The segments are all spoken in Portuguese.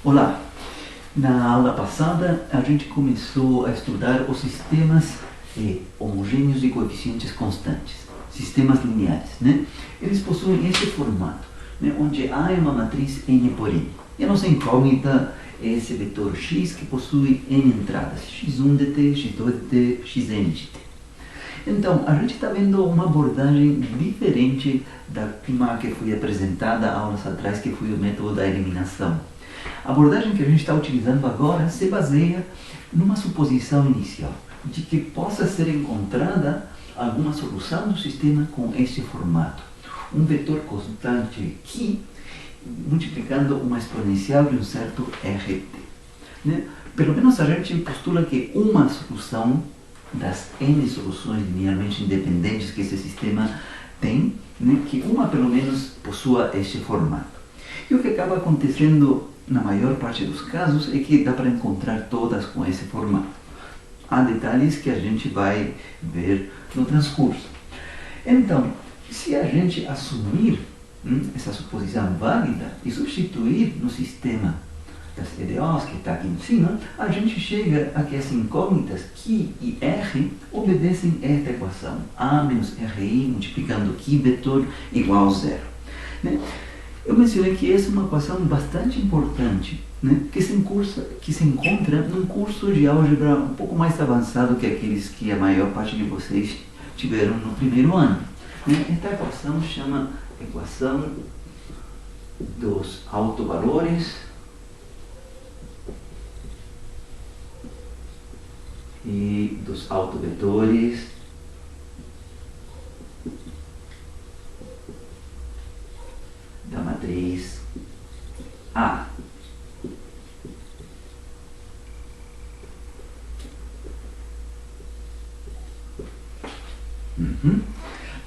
Olá! Na aula passada a gente começou a estudar os sistemas homogêneos de coeficientes constantes, sistemas lineares, né? Eles possuem esse formato, né? Onde A é uma matriz n por n. E a nossa incógnita é esse vetor x que possui n entradas, x1 de t, x2 de t, xn de t. Então, a gente está vendo uma abordagem diferente da que foi apresentada aulas atrás, que foi o método da eliminação. A abordagem que a gente está utilizando agora se baseia numa suposição inicial, de que possa ser encontrada alguma solução do sistema com este formato. Um vetor constante que, multiplicando uma exponencial de um certo RT. Né? Pelo menos a gente postula que uma solução das n soluções linearmente independentes que esse sistema tem, né, que uma pelo menos possua este formato. E o que acaba acontecendo na maior parte dos casos é que dá para encontrar todas com esse formato. Há detalhes que a gente vai ver no transcurso. Então, se a gente assumir essa suposição válida e substituir no sistema das EDOs que está aqui em cima, a gente chega a que as incógnitas Q e R obedecem a esta equação. A menos RI multiplicando Q vetor igual a zero. Né? Eu mencionei que essa é uma equação bastante importante, né? que se encontra num curso de álgebra um pouco mais avançado que aqueles que a maior parte de vocês tiveram no primeiro ano. Né? Esta equação chama equação dos autovalores e dos autovetores da matriz A.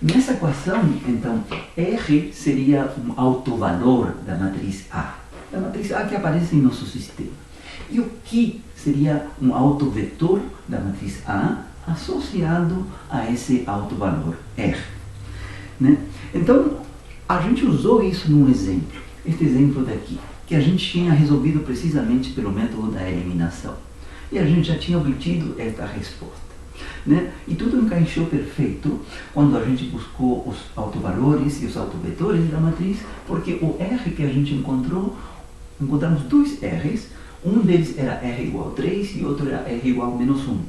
Nessa equação, então, R seria um autovalor da matriz A que aparece em nosso sistema. E o Q seria um autovetor da matriz A associado a esse autovalor R. Né? Então, a gente usou isso num exemplo, este exemplo daqui, que a gente tinha resolvido precisamente pelo método da eliminação. E a gente já tinha obtido esta resposta. Né? E tudo encaixou perfeito quando a gente buscou os autovalores e os autovetores da matriz, porque o R que a gente encontramos dois R's. Um deles era R igual a 3 e outro era R igual a menos 1.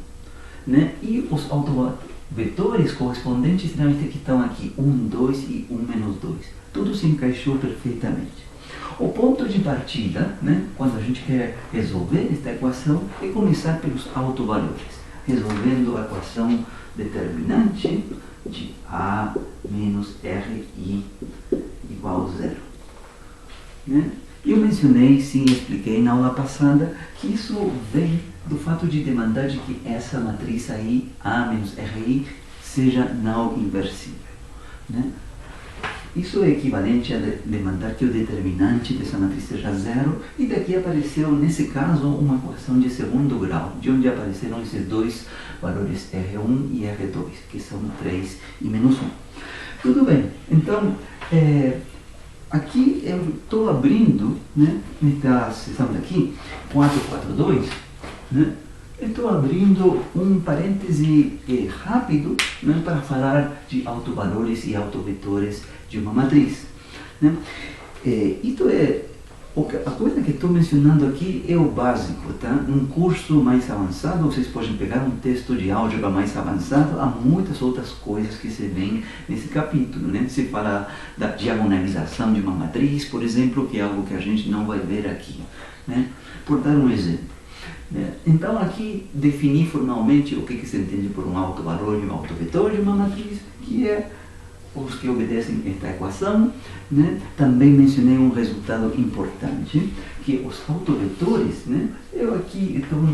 Né? E os autovetores correspondentes serão estes que estão aqui, 1, 2 e 1 menos 2. Tudo se encaixou perfeitamente. O ponto de partida, né, quando a gente quer resolver esta equação, é começar pelos autovalores, resolvendo a equação determinante de A menos RI igual a 0. Né? Eu mencionei, sim, expliquei na aula passada, que isso vem do fato de demandar de que essa matriz aí, A menos RI, seja não inversível. Né? Isso é equivalente a demandar que o determinante dessa matriz seja zero, e daqui apareceu, nesse caso, uma equação de segundo grau, de onde apareceram esses dois valores R1 e R2, que são 3 e menos 1. Tudo bem, então, aqui eu estou abrindo, né, nesta seção daqui, 442, né, eu estou abrindo um parêntese rápido, né, para falar de autovalores e autovetores de uma matriz. Né. A coisa que estou mencionando aqui é o básico, tá? Num curso mais avançado, vocês podem pegar um texto de álgebra mais avançado, há muitas outras coisas que se veem nesse capítulo, né? Se fala da diagonalização de uma matriz, por exemplo, que é algo que a gente não vai ver aqui, né? Por dar um exemplo. Né? Então, aqui defini formalmente o que se entende por um autovalor e um autovetor de uma matriz, que é os que obedecem esta equação. Né? Também mencionei um resultado importante, que os autovetores, né? Eu aqui estou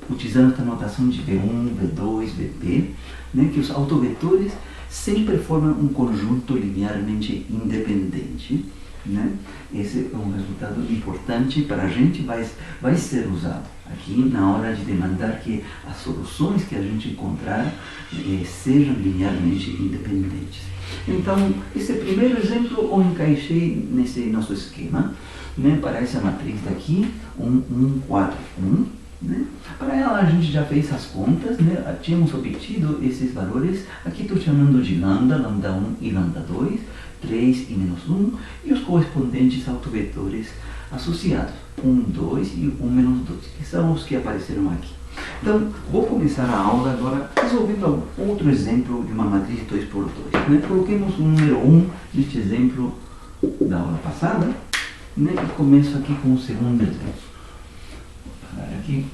utilizando esta notação de V1, V2, Vp, né? Que os autovetores sempre formam um conjunto linearmente independente, né? Esse é um resultado importante para a gente, vai ser usado aqui na hora de demandar que as soluções que a gente encontrar sejam linearmente independentes. Então, esse primeiro exemplo eu encaixei nesse nosso esquema, né, para essa matriz daqui, 1, 1, 4, 1. Né? Para ela a gente já fez as contas, né? Tínhamos obtido esses valores, aqui estou chamando de lambda, lambda 1 e lambda 2, 3 e menos 1, e os correspondentes autovetores associados, 1, 2 e 1, menos 2, que são os que apareceram aqui. Então, vou começar a aula agora resolvendo outro exemplo de uma matriz 2x2. Né? Coloquemos o número 1 neste exemplo da aula passada, né? E começo aqui com o segundo exemplo. Vou parar aqui.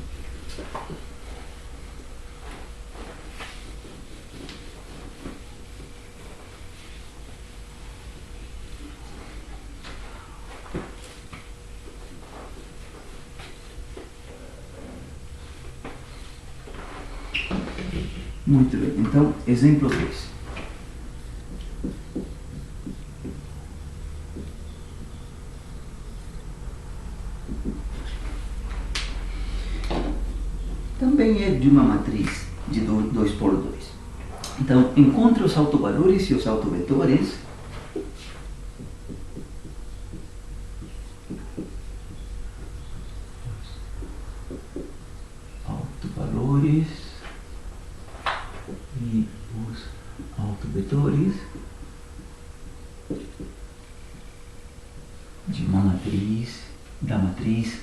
Muito bem, então, exemplo 2. Também é de uma matriz de 2x2. Então, encontre os autovalores e os autovetores. Autovalores e os autovetores de uma matriz, da matriz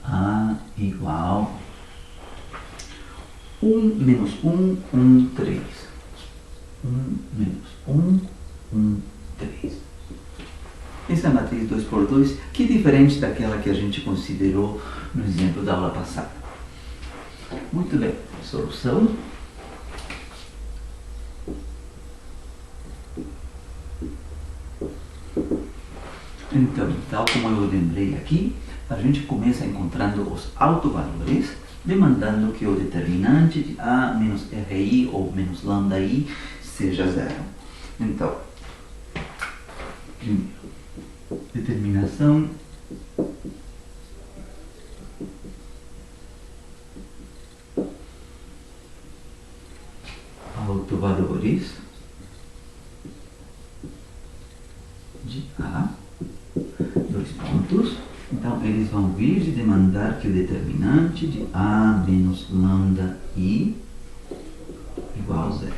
A igual 1 menos 1, 1, 3. 1 menos 1, 1, 3. Essa é a matriz 2x2, que é diferente daquela que a gente considerou no exemplo da aula passada. Muito bem, solução. Então, tal como eu lembrei aqui, a gente começa encontrando os autovalores, demandando que o determinante de A menos RI ou menos lambda I seja zero. Então, primeiro, determinação autovalores de A, dois pontos. Então, eles vão vir de demandar que o determinante de A menos lambda I igual a zero.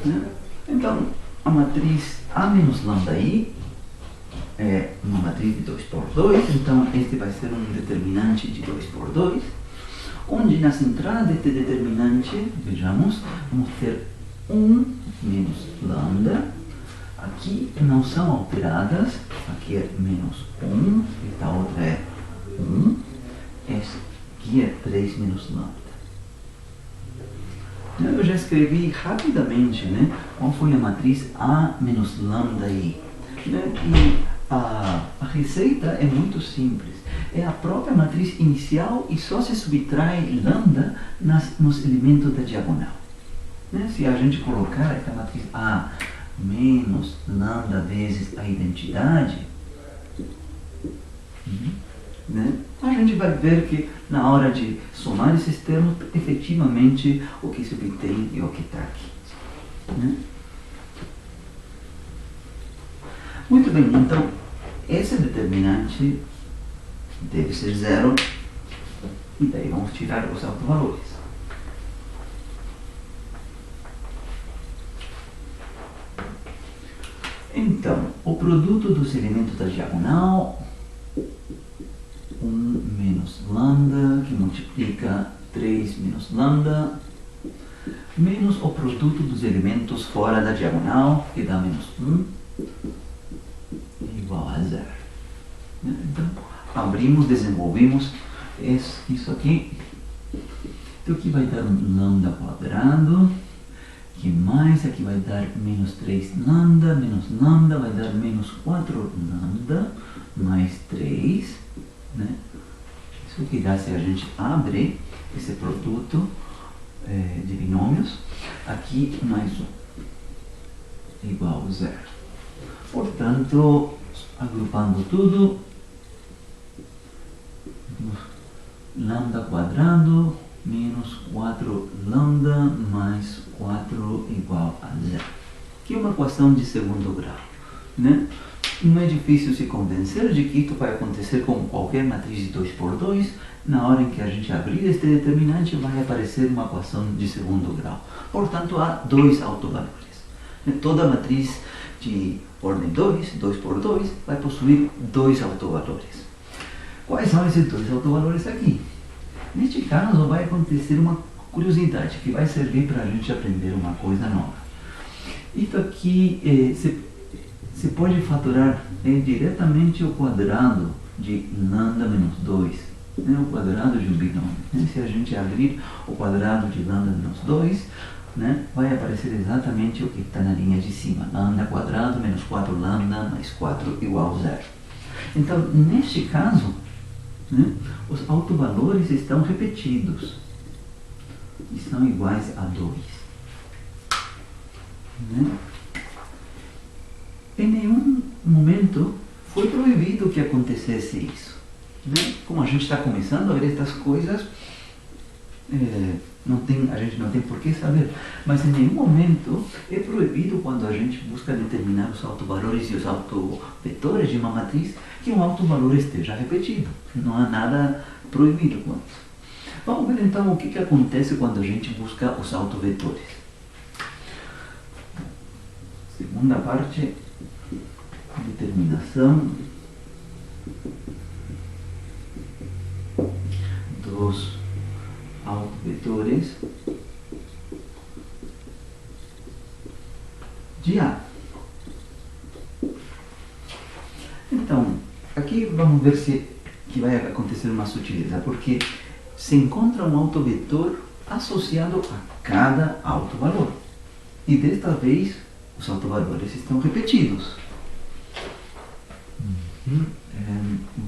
Né? Então, a matriz A menos lambda I é uma matriz de 2x2, então este vai ser um determinante de 2x2, onde nas entradas deste determinante, vejamos, vamos ter 1 menos lambda. Aqui não são alteradas, aqui é menos 1, esta outra é 1, essa aqui é 3 menos lambda. Eu já escrevi rapidamente, né, qual foi a matriz A menos lambda I. Né, e a receita é muito simples. É a própria matriz inicial e só se subtrai lambda nos elementos da diagonal. Né, se a gente colocar esta matriz A menos lambda vezes a identidade, né, a gente vai ver que na hora de somar esses termos, efetivamente o que se obtém é o que está aqui. Né? Muito bem, então esse determinante deve ser zero, e daí vamos tirar os autovalores. Então, o produto dos elementos da diagonal, 1 menos lambda, que multiplica 3 menos lambda, menos o produto dos elementos fora da diagonal, que dá menos 1, igual a zero. Então, abrimos, desenvolvemos isso aqui. Então, aqui vai dar um lambda quadrado. Que mais? Aqui vai dar menos 3 lambda, menos lambda, vai dar menos 4 lambda, mais 3, né? Isso que dá se a gente abre esse produto de binômios. aqui mais 1 igual a 0. Portanto, agrupando tudo, lambda quadrado menos 4 lambda mais 4 igual a 0. Aqui é uma equação de segundo grau, né? Não é difícil se convencer de que isso vai acontecer com qualquer matriz de 2 por 2. Na hora em que a gente abrir este determinante, vai aparecer uma equação de segundo grau. Portanto, há dois autovalores. Toda matriz de ordem 2, 2 por 2, vai possuir dois autovalores. Quais são esses dois autovalores aqui? Neste caso, vai acontecer uma curiosidade que vai servir para a gente aprender uma coisa nova. Isso aqui se pode fatorar diretamente o quadrado de lambda menos 2, né? O quadrado de um binômio. Né? Se a gente abrir o quadrado de lambda menos 2, né? Vai aparecer exatamente o que está na linha de cima. Lambda quadrado menos 4 lambda mais 4 igual a 0. Então, neste caso, né, os autovalores estão repetidos e são iguais a 2. Né? Em nenhum momento foi proibido que acontecesse isso. Né? Como a gente está começando a ver estas coisas, a gente não tem por que saber, mas em nenhum momento é proibido, quando a gente busca determinar os autovalores e os autovetores de uma matriz, que um autovalor esteja repetido. Não há nada proibido com isso. Vamos ver então o que acontece quando a gente busca os autovetores. Segunda parte, determinação dos autovetores de A. Então, aqui vamos ver se que vai acontecer uma sutileza, porque se encontra um autovetor associado a cada autovalor. E desta vez, os autovalores estão repetidos.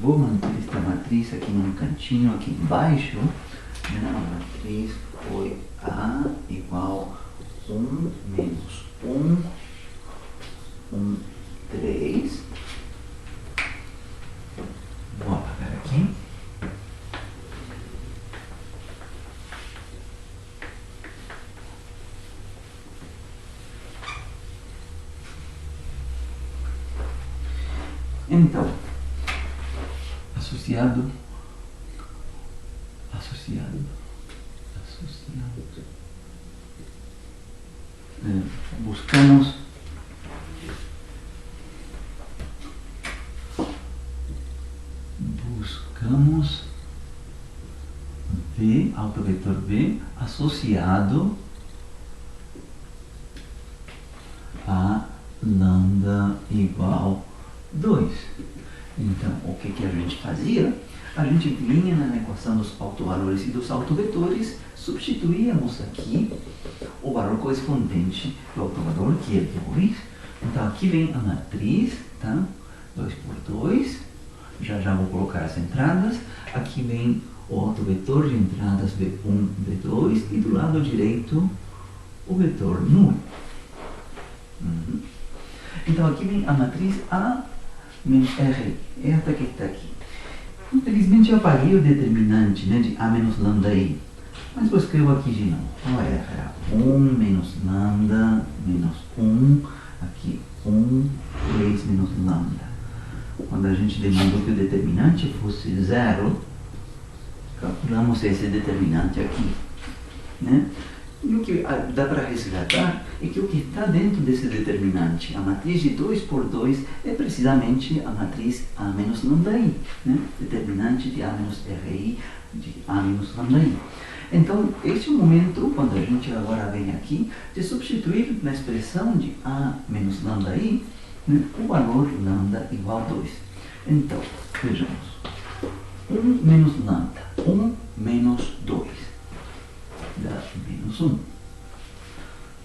Vou manter esta matriz aqui num cantinho aqui embaixo. A matriz foi A igual 1 menos 1, 1, 3. Vou apagar aqui. Então, associado, buscamos V, autovetor V, associado a lambda igual 2. Então, o que a gente fazia? A gente vinha na equação dos autovalores e dos autovetores, substituíamos aqui o valor correspondente do autovalor, que é 2. Então, aqui vem a matriz, tá? 2 por 2. Já vou colocar as entradas. Aqui vem o autovetor de entradas V1, V2 e do lado direito o vetor nulo. Então, aqui vem a matriz A menos R, esta que está aqui. Infelizmente eu apaguei o determinante, né, de A menos lambda I, mas eu escrevo aqui de novo. Então era 1 menos lambda menos 1, aqui 1, 3 menos lambda. Quando a gente demandou que o determinante fosse 0, calculamos esse determinante aqui. Né? E o que dá para resgatar é que o que está dentro desse determinante, a matriz de 2 por 2, é precisamente a matriz A menos lambda I, né? Determinante de A menos RI de A menos lambda I. Então, este é o momento, quando a gente agora vem aqui, de substituir na expressão de A menos lambda I, né, o valor lambda igual a 2. Então, vejamos. 1 menos lambda, 1 menos 2. Dá menos 1.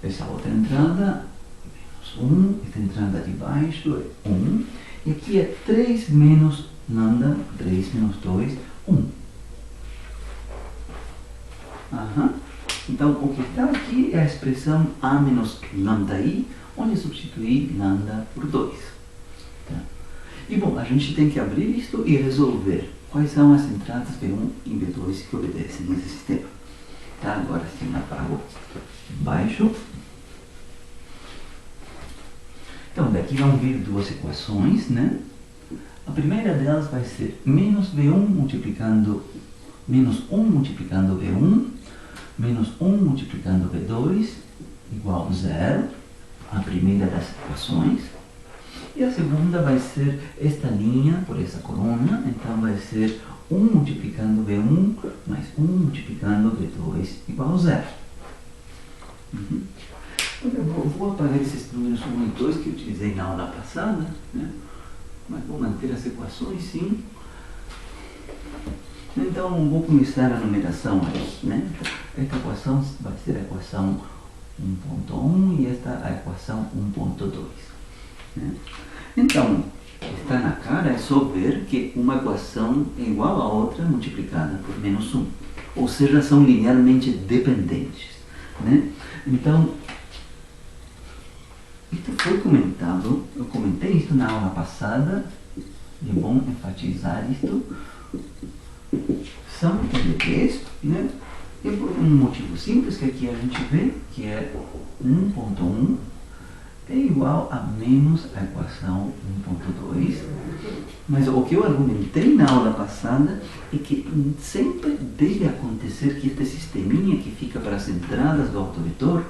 Essa outra entrada, menos 1. Esta entrada de baixo é 1. E aqui é 3 menos lambda, 3 menos 2, 1. Então, o que está aqui é a expressão A menos lambda I, onde substituir lambda por 2. Tá? E bom, a gente tem que abrir isto e resolver quais são as entradas V1 e V2 que obedecem nesse sistema. Tá? Agora sim, apago baixo. Então, daqui vão vir duas equações, né? A primeira delas vai ser menos V1 multiplicando menos 1 multiplicando V1 menos 1 multiplicando V2 igual a 0, a primeira das equações. E a segunda vai ser esta linha por essa coluna, então vai ser 1 multiplicando V1 mais 1 multiplicando V2 igual a 0. Eu vou apagar esses números 1 e 2 que eu utilizei na aula passada, né? Mas vou manter as equações sim. Então vou começar a numeração aí, né? Esta equação vai ser a equação 1.1 e esta a equação 1.2. Né? Então, está na cara, é só ver que uma equação é igual a outra multiplicada por menos 1. Ou seja, são linearmente dependentes. Né? Então, isto foi comentado, eu comentei isso na aula passada, é bom enfatizar isto. São LPs, né? E por um motivo simples que aqui a gente vê, que é 1.1 é igual a menos a equação 1.2. Mas o que eu argumentei na aula passada é que sempre deve acontecer que este sisteminha que fica para as entradas do autovetor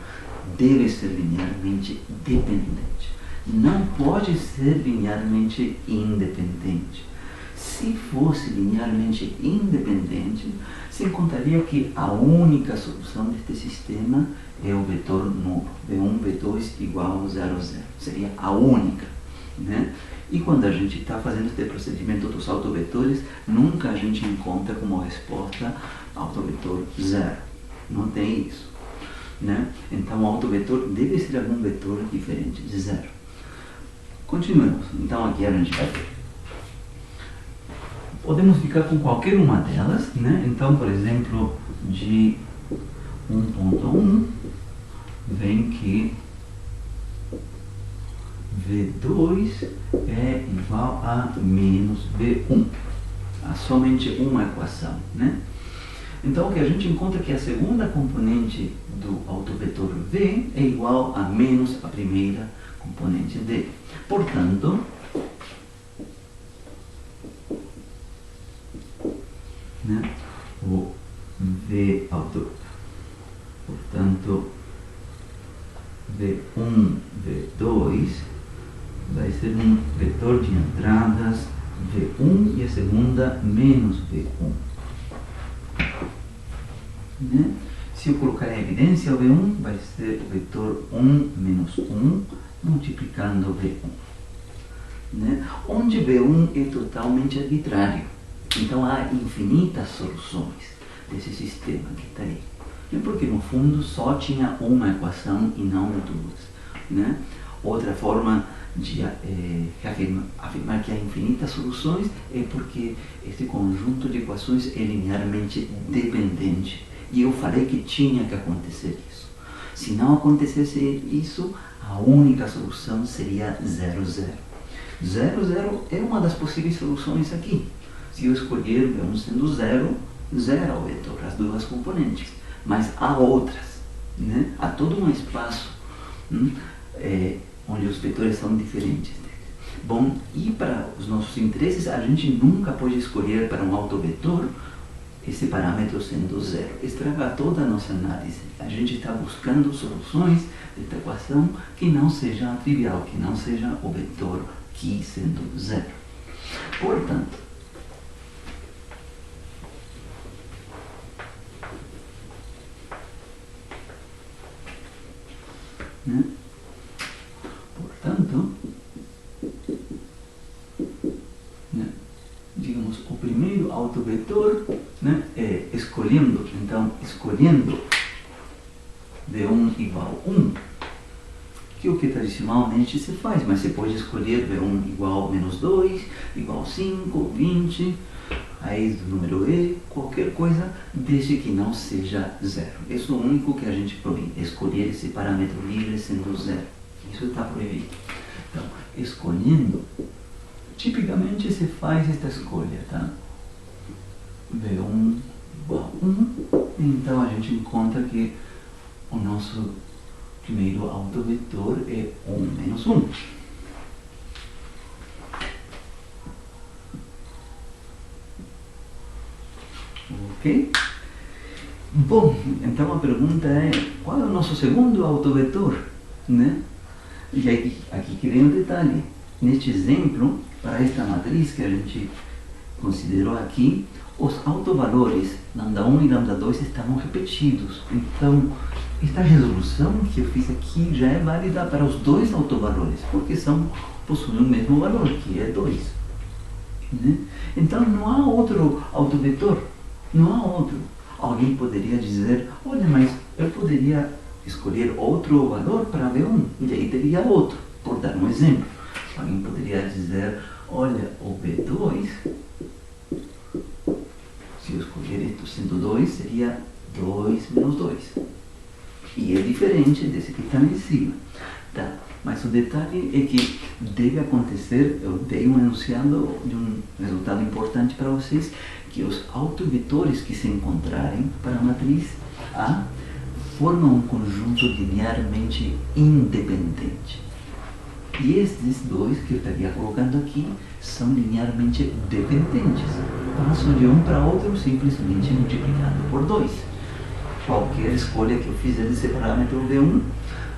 deve ser linearmente dependente. Não pode ser linearmente independente. Se fosse linearmente independente, se encontraria que a única solução deste sistema é o vetor nulo, V1, V2 igual a 0, 0. Seria a única. Né? E quando a gente está fazendo este procedimento dos autovetores, nunca a gente encontra como resposta autovetor 0. Não tem isso. Né? Então o autovetor deve ser algum vetor diferente de 0. Continuamos. Então aqui a gente vai ver. Podemos ficar com qualquer uma delas, né? Então, por exemplo, de 1.1 vem que V2 é igual a menos V1. Há somente uma equação, né? Então, o que a gente encontra é que a segunda componente do autovetor V é igual a menos a primeira componente dele. Portanto, né, o V auto, portanto, V1, V2 vai ser um vetor de entradas V1 e a segunda menos V1. Né? Se eu colocar em evidência o V1, vai ser o vetor 1 menos 1 multiplicando V1. Né? Onde V1 é totalmente arbitrário. Então há infinitas soluções desse sistema que está aí. Porque no fundo só tinha uma equação e não duas. Né? Outra forma de afirmar que há infinitas soluções é porque esse conjunto de equações é linearmente dependente. E eu falei que tinha que acontecer isso. Se não acontecesse isso, a única solução seria 0, 0. 0, 0 é uma das possíveis soluções aqui. Se eu escolher V1 sendo 0, 0 é o vetor, as duas componentes. Mas há outras. Né? Há todo um espaço onde os vetores são diferentes. Bom, e para os nossos interesses, a gente nunca pode escolher para um autovetor esse parâmetro sendo 0. Estraga toda a nossa análise. A gente está buscando soluções desta equação que não seja trivial, que não seja o vetor que sendo 0. Portanto, né? Né? Digamos, o primeiro autovetor, né, é escolhendo V1 igual a 1, que o que tradicionalmente se faz, mas você pode escolher V1 igual a menos 2, igual a 5, 20, raiz do número e, qualquer coisa, desde que não seja zero. Isso é o único que a gente proíbe, escolher esse parâmetro livre sendo zero. Isso está proibido. Então, escolhendo, tipicamente se faz esta escolha, tá? V1 igual a 1, então a gente encontra que o nosso primeiro autovetor é 1 menos 1. Ok? Bom, então a pergunta é, qual é o nosso segundo autovetor? Né? E aqui que vem o detalhe. Neste exemplo, para esta matriz que a gente considerou aqui, os autovalores λ1 e λ2 estavam repetidos. Então, esta resolução que eu fiz aqui já é válida para os dois autovalores, porque possuem o mesmo valor, que é 2. Né? Então, não há outro autovetor. Não há outro. Alguém poderia dizer, olha, mas eu poderia escolher outro valor para V1, e aí teria outro, por dar um exemplo. Alguém poderia dizer, olha, o V2, se eu escolher isto sendo 2, seria 2 menos 2. E é diferente desse que está em cima. Tá. Mas o detalhe é que deve acontecer, eu dei um enunciado de um resultado importante para vocês, que os autovetores que se encontrarem para a matriz A formam um conjunto linearmente independente. E estes dois que eu estaria colocando aqui são linearmente dependentes. Passo de um para outro simplesmente multiplicando por 2. Qualquer escolha que eu fizer desse parâmetro V1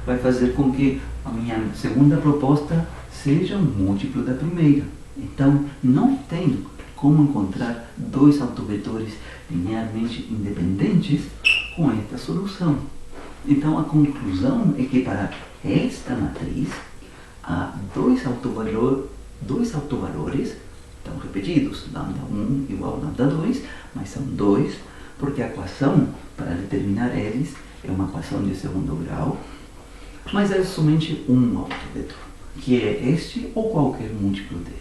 vai fazer com que a minha segunda proposta seja um múltiplo da primeira. Então, não tem como encontrar dois autovetores linearmente independentes com esta solução. Então, a conclusão é que para esta matriz, há dois autovalores estão repetidos, λ1 igual a λ2, mas são dois, porque a equação para determinar eles é uma equação de segundo grau, mas é somente um autovetor, que é este ou qualquer múltiplo desse.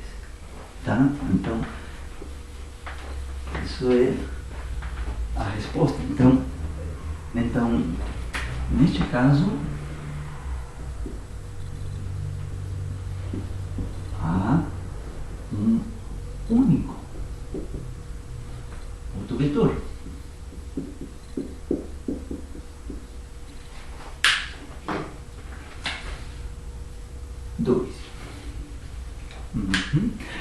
Tá? Então, isso é a resposta. Então, neste caso, há um único autovetor.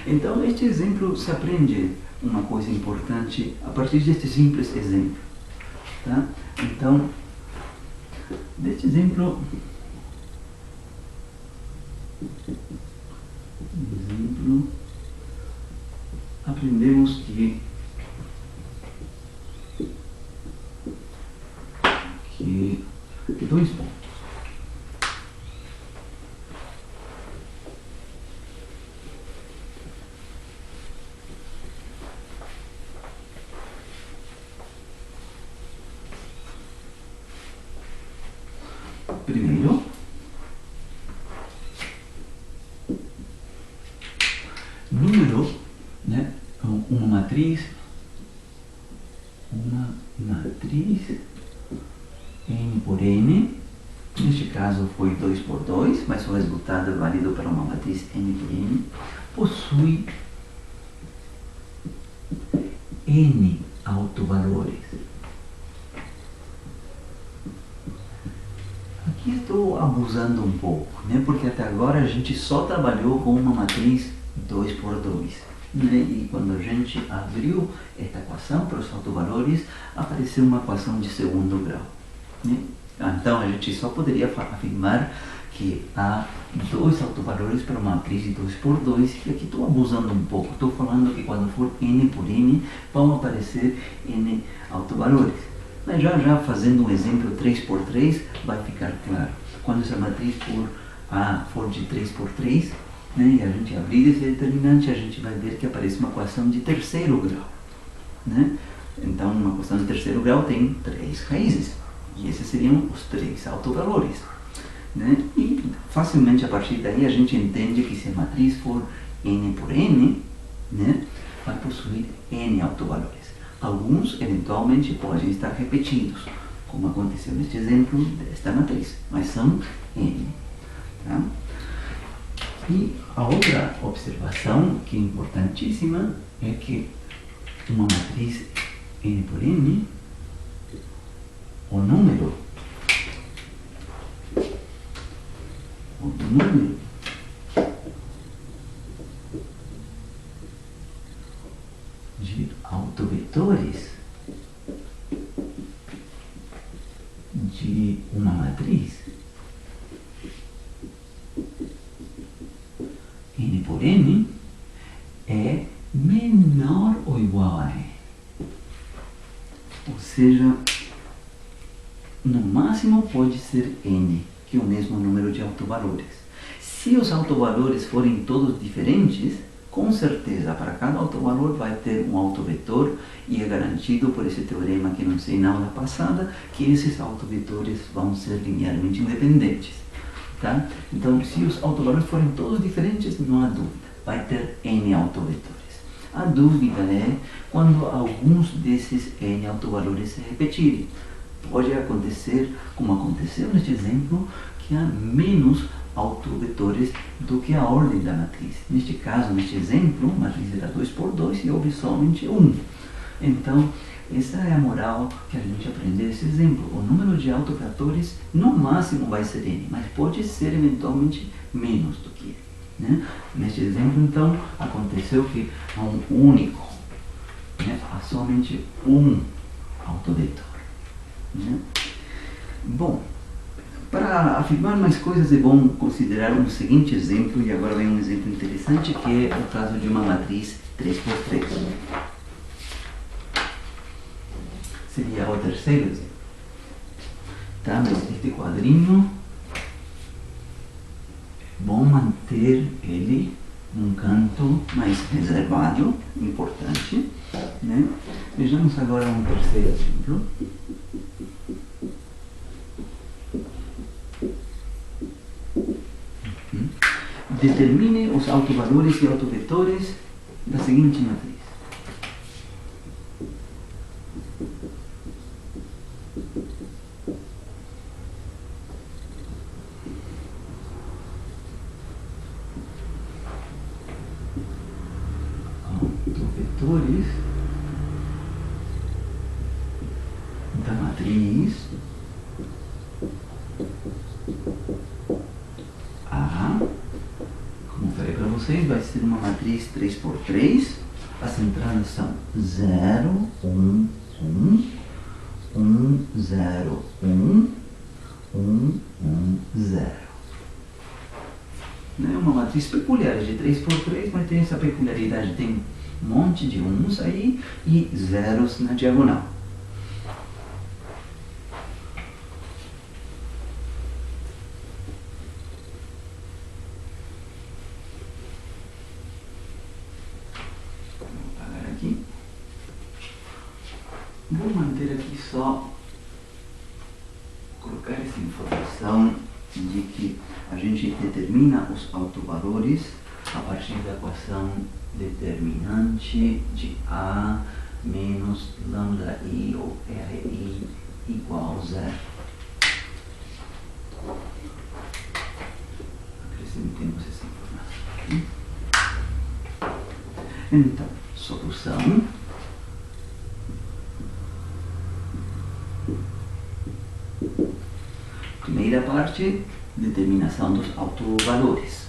Então, este exemplo se aprende uma coisa importante a partir deste simples exemplo. Tá? Então, deste exemplo, aprendemos que dois pontos. Primeiro, número, né, uma matriz n por n, neste caso foi 2 por 2, mas o resultado é válido para uma matriz n por n, possui n autovalores. Aqui estou abusando um pouco, né? Porque até agora a gente só trabalhou com uma matriz 2 por 2. Né? E quando a gente abriu esta equação para os autovalores, apareceu uma equação de segundo grau. Né? Então a gente só poderia afirmar que há dois autovalores para uma matriz de 2 por 2, e aqui estou abusando um pouco. Estou falando que quando for n por n, vão aparecer n autovalores. Mas já fazendo um exemplo 3 por 3, vai ficar claro. Quando essa matriz for de 3 por 3, né, e a gente abrir esse determinante, a gente vai ver que aparece uma equação de terceiro grau. Né? Então, uma equação de terceiro grau tem 3 raízes. E esses seriam os 3 autovalores. Né? E facilmente a partir daí a gente entende que se a matriz for n por n, né, vai possuir n autovalores. Alguns, eventualmente, podem estar repetidos, como aconteceu neste exemplo desta matriz, mas são n. Tá? E a outra observação, que é importantíssima, é que uma matriz n por n, o número de autovetores de uma matriz n por n é menor ou igual a n. Ou seja, no máximo pode ser n, que é o mesmo número de autovalores. Se os autovalores forem todos diferentes, com certeza para cada autovalor vai ter um autovetor, e é garantido por esse teorema que não sei na aula passada, que esses autovetores vão ser linearmente independentes. Tá? Então, se os autovalores forem todos diferentes, não há dúvida, vai ter n autovetores. A dúvida é quando alguns desses n autovalores se repetirem. Pode acontecer, como aconteceu neste exemplo, que há menos autovetores do que a ordem da matriz. Neste caso, neste exemplo, a matriz era 2 por 2 e houve somente 1. Então, essa é a moral que a gente aprendeu nesse exemplo. O número de autovetores no máximo vai ser n, mas pode ser eventualmente menos do que n. Né? Neste exemplo, então, aconteceu que há um único, né? Há somente um autovetor. Né? Bom, para afirmar mais coisas é bom considerar um seguinte exemplo, e agora vem um exemplo interessante, que é o caso de uma matriz 3 por 3. Seria o terceiro exemplo. Tá? Mas este quadrinho é bom manter ele num canto mais reservado, importante. Né? Vejamos agora um terceiro exemplo. Determine os autovalores e autovetores da seguinte matriz. Autovetores da matriz A. Como falei para vocês, vai ser uma matriz 3 por 3. As entradas são 0, 1, 1, 1, 0, 1, 1, 1, 0. É uma matriz peculiar, de 3 por 3, mas tem essa peculiaridade, tem um monte de 1s aí e zeros na diagonal. Vou manter aqui só, colocar essa informação de que a gente determina os autovalores a partir da equação determinante de A menos lambda I ou RI igual a 0. Acrescentemos essa informação aqui. Então, solução. Primeira parte, determinação dos autovalores.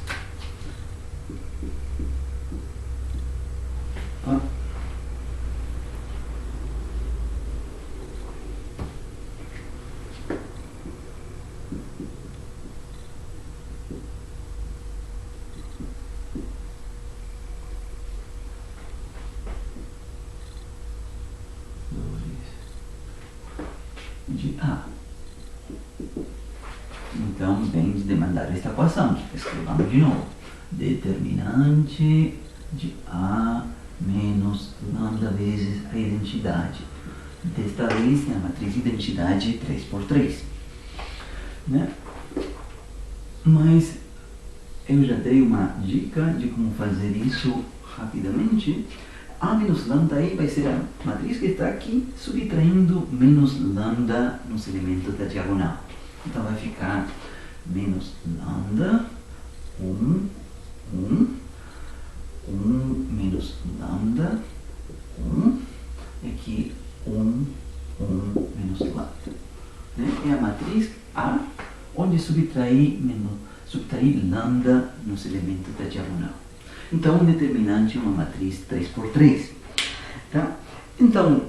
De A. Então, vem de demandar esta equação. Escrevamos de novo. Determinante de A menos lambda vezes a identidade. Desta vez, é a matriz identidade 3 por 3. Né? Mas eu já dei uma dica de como fazer isso rapidamente. A menos lambda aí vai ser a matriz que está aqui, subtraindo menos lambda nos elementos da diagonal. Então vai ficar menos lambda, 1, menos lambda, 1, e aqui 1, menos lambda. Né? É a matriz A, onde subtrair lambda nos elementos da diagonal. Então, um determinante é uma matriz 3x3. Tá? Então,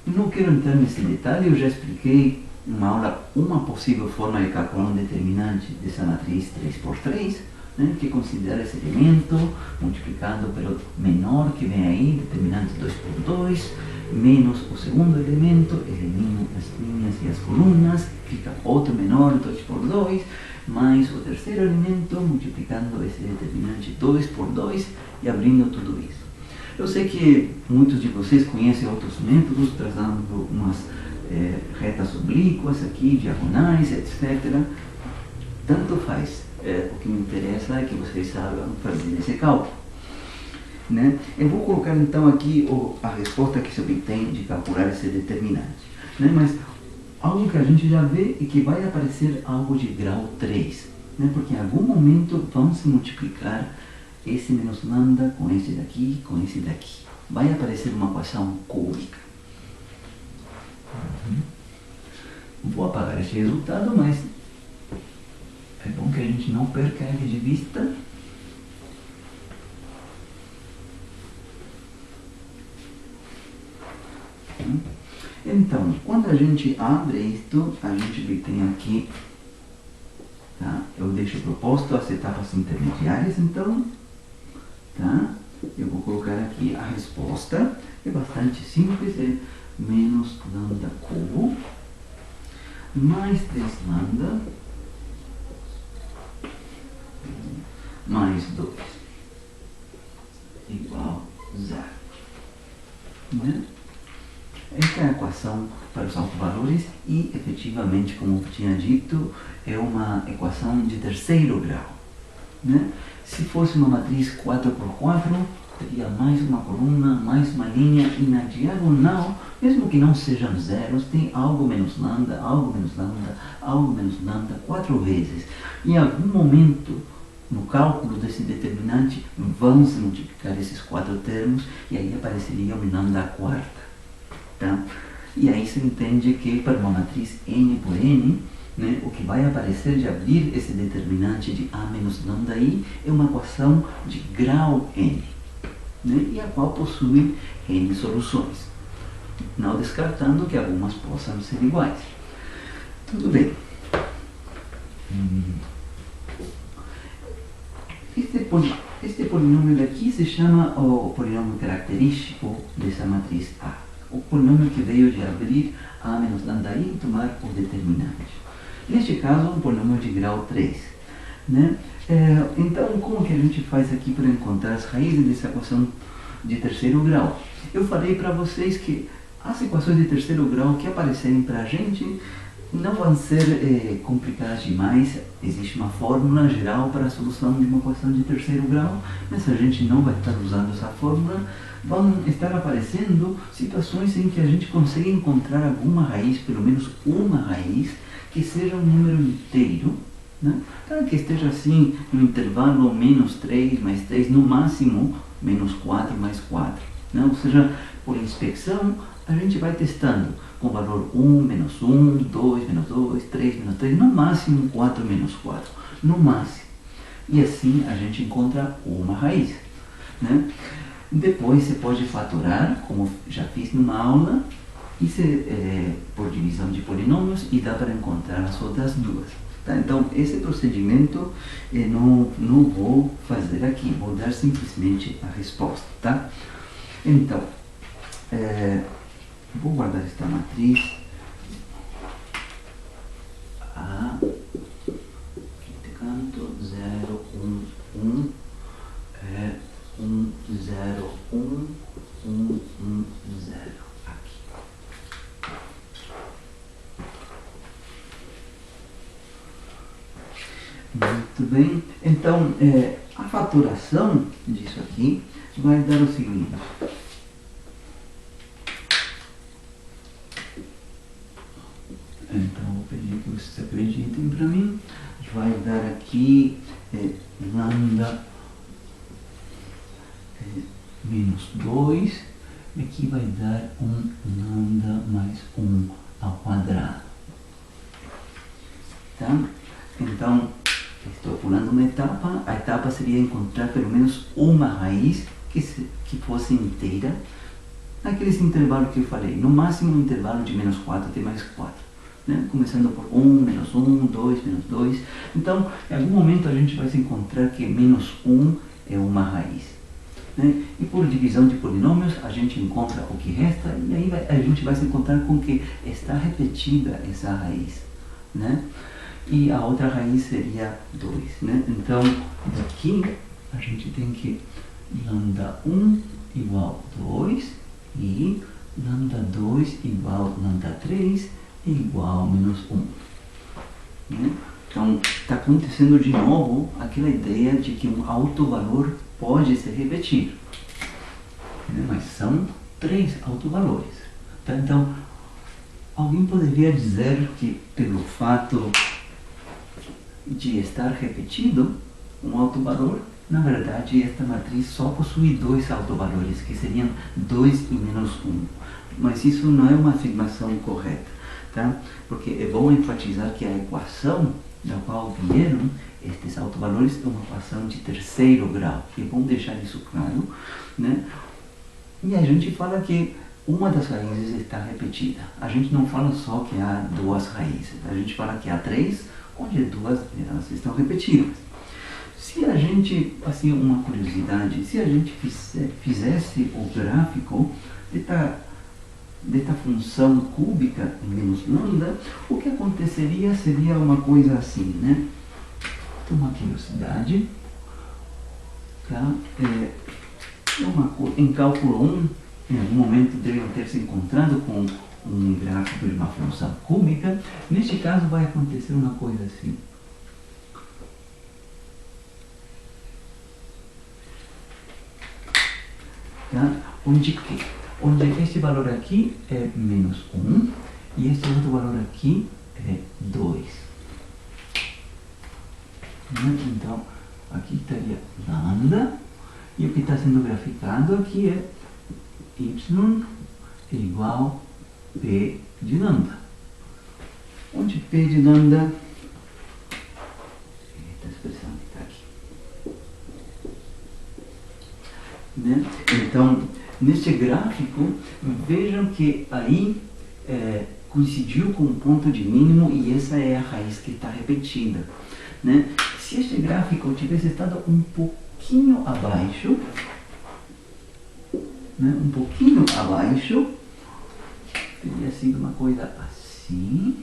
não quero entrar nesse detalhe, eu já expliquei numa aula uma possível forma de calcular um determinante dessa matriz 3x3, né, que considera esse elemento multiplicado pelo menor que vem aí, determinante 2x2, menos o segundo elemento, elimino as linhas e as colunas, fica outro menor, 2x2, mais o terceiro elemento, multiplicando esse determinante 2x2 e abrindo tudo isso. Eu sei que muitos de vocês conhecem outros métodos, trazendo umas retas oblíquas aqui, diagonais, etc. Tanto faz. O que me interessa é que vocês saibam fazer esse cálculo. Né? Eu vou colocar então aqui a resposta que se obtém de calcular esse determinante. Né? Mas algo que a gente já vê é que vai aparecer algo de grau 3. Né? Porque em algum momento vão se multiplicar esse menos lambda com esse daqui, com esse daqui. Vai aparecer uma equação cúbica. Vou apagar esse resultado, mas é bom que a gente não perca ele de vista. Então, quando a gente abre isto, a gente tem aqui, tá? Eu deixo proposto as etapas intermediárias, então, tá? Eu vou colocar aqui a resposta, é bastante simples, é menos lambda cubo, mais 3 lambda, mais 2, igual 0. Né? Esta é a equação para os autovalores e, efetivamente, como eu tinha dito, é uma equação de terceiro grau. Né? Se fosse uma matriz 4x4, teria mais uma coluna, mais uma linha, e na diagonal, mesmo que não sejam zeros, tem algo menos lambda, algo menos lambda, algo menos lambda, 4 vezes. Em algum momento, no cálculo desse determinante, vão se multiplicar esses 4 termos, e aí apareceria o lambda quarta. Tá? E aí se entende que para uma matriz n por n, né, o que vai aparecer de abrir esse determinante de a menos lambda i é uma equação de grau n, né, e a qual possui n soluções, não descartando que algumas possam ser iguais. Tudo bem. Este polinômio daqui se chama o polinômio característico dessa matriz A. O polinômio que veio de abrir a menos lambda i e tomar o determinante. Neste caso, um polinômio de grau 3. Né? Então, como que a gente faz aqui para encontrar as raízes dessa equação de terceiro grau? Eu falei para vocês que as equações de terceiro grau que aparecerem para a gente não vão ser complicadas demais. Existe uma fórmula geral para a solução de uma equação de terceiro grau, mas a gente não vai estar usando essa fórmula. Vão estar aparecendo situações em que a gente consegue encontrar alguma raiz, pelo menos uma raiz, que seja um número inteiro, né? Então, que esteja assim no intervalo menos 3 mais 3, no máximo menos 4 mais 4. Né? Ou seja, por inspeção, a gente vai testando com valor 1, menos 1, 2, menos 2, 3, menos 3, no máximo 4 menos 4, no máximo. E assim a gente encontra uma raiz. Né? Depois você pode fatorar, como já fiz numa aula, por divisão de polinômios, e dá para encontrar as outras duas. Tá? Então, esse procedimento eu não vou fazer aqui, vou dar simplesmente a resposta. Tá? Então, vou guardar esta matriz. A, aqui canto, 0, 1, 1, 1, 0, 1, 1, 1, 0. Aqui. Muito bem. Então, a fatoração disso aqui vai dar o seguinte. digitem para mim, vai dar aqui lambda menos 2, e aqui vai dar um lambda mais 1 ao quadrado. Tá? Então, estou pulando uma etapa. A etapa seria encontrar pelo menos uma raiz que fosse inteira naqueles intervalos que eu falei, no máximo um intervalo de menos 4 até mais 4. Né? Começando por 1, menos 1, 2, menos 2. Então, em algum momento a gente vai se encontrar que menos 1 é uma raiz. Né? E por divisão de polinômios, a gente encontra o que resta, e aí a gente vai se encontrar com que está repetida essa raiz. Né? E a outra raiz seria 2. Né? Então, daqui a gente tem que lambda 1 igual 2 e lambda 2 igual lambda 3 igual menos 1. Né? Então, está acontecendo de novo aquela ideia de que um autovalor pode ser repetido. Né? Mas são 3 autovalores. Tá? Então, alguém poderia dizer que pelo fato de estar repetido um autovalor, na verdade esta matriz só possui 2 autovalores, que seriam 2 e menos 1. Mas isso não é uma afirmação correta, tá? Porque é bom enfatizar que a equação da qual vieram estes autovalores é uma equação de terceiro grau. É bom deixar isso claro, né? E a gente fala que uma das raízes está repetida. A gente não fala só que há 2 raízes, a gente fala que há 3, onde 2 delas estão repetidas. Se a gente, assim, uma curiosidade, se a gente fizesse o gráfico desta função cúbica em menos lambda, o que aconteceria seria uma coisa assim, né? Então, uma curiosidade, tá? Em cálculo 1, em algum momento devem ter se encontrado com um gráfico de uma função cúbica. Neste caso vai acontecer uma coisa assim. Tá? Onde este valor aqui é menos 1 e este outro valor aqui é 2. Então, aqui estaria lambda, e o que está sendo graficado aqui é y igual P de lambda. Onde P de lambda, esta expressão que está aqui. Né? Então, neste gráfico, vejam que aí coincidiu com o ponto de mínimo e essa é a raiz que está repetida. Né? Se este gráfico tivesse estado um pouquinho abaixo, né? Um pouquinho abaixo, teria sido uma coisa assim,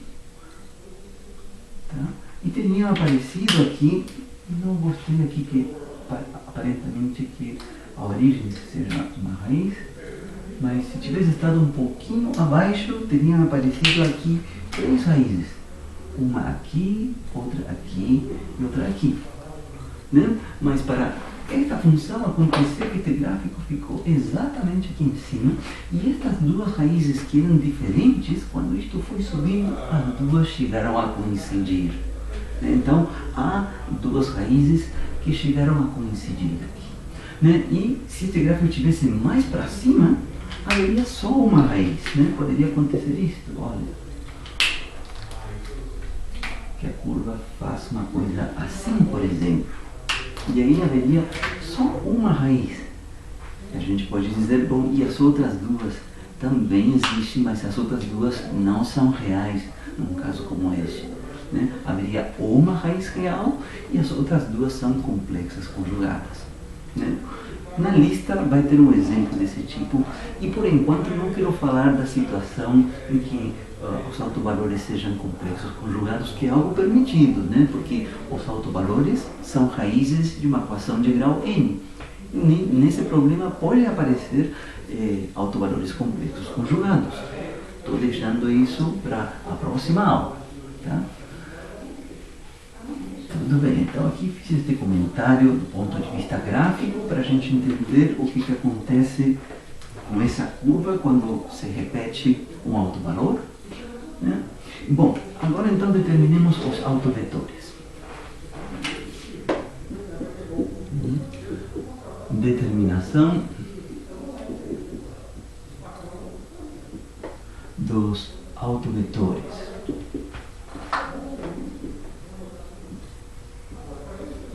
tá? E teria aparecido aqui, não gostei aqui que aparentemente que a origem seja uma raiz, mas se tivesse estado um pouquinho abaixo, teriam aparecido aqui 3 raízes. Uma aqui, outra aqui e outra aqui. Né? Mas para esta função aconteceu que este gráfico ficou exatamente aqui em cima, e estas 2 raízes que eram diferentes, quando isto foi subindo, as 2 chegaram a coincidir. Então, há 2 raízes que chegaram a coincidir aqui. Né? E se este gráfico estivesse mais para cima, haveria só uma raiz. Né? Poderia acontecer isto, olha. Que a curva faça uma coisa assim, por exemplo. E aí haveria só uma raiz. A gente pode dizer, bom, e as outras 2 também existem, mas as outras 2 não são reais, num caso como este. Né? Haveria uma raiz real e as outras 2 são complexas conjugadas. Né? Na lista vai ter um exemplo desse tipo, e por enquanto não quero falar da situação em que os autovalores sejam complexos conjugados, que é algo permitido, né? Porque os autovalores são raízes de uma equação de grau n. E nesse problema pode aparecer autovalores complexos conjugados. Estou deixando isso para a próxima aula. Tá? Tudo bem, então aqui fiz este comentário do ponto de vista gráfico para a gente entender o que acontece com essa curva quando se repete um autovalor. né? Bom, agora então determinemos os autovetores. Determinação dos autovetores.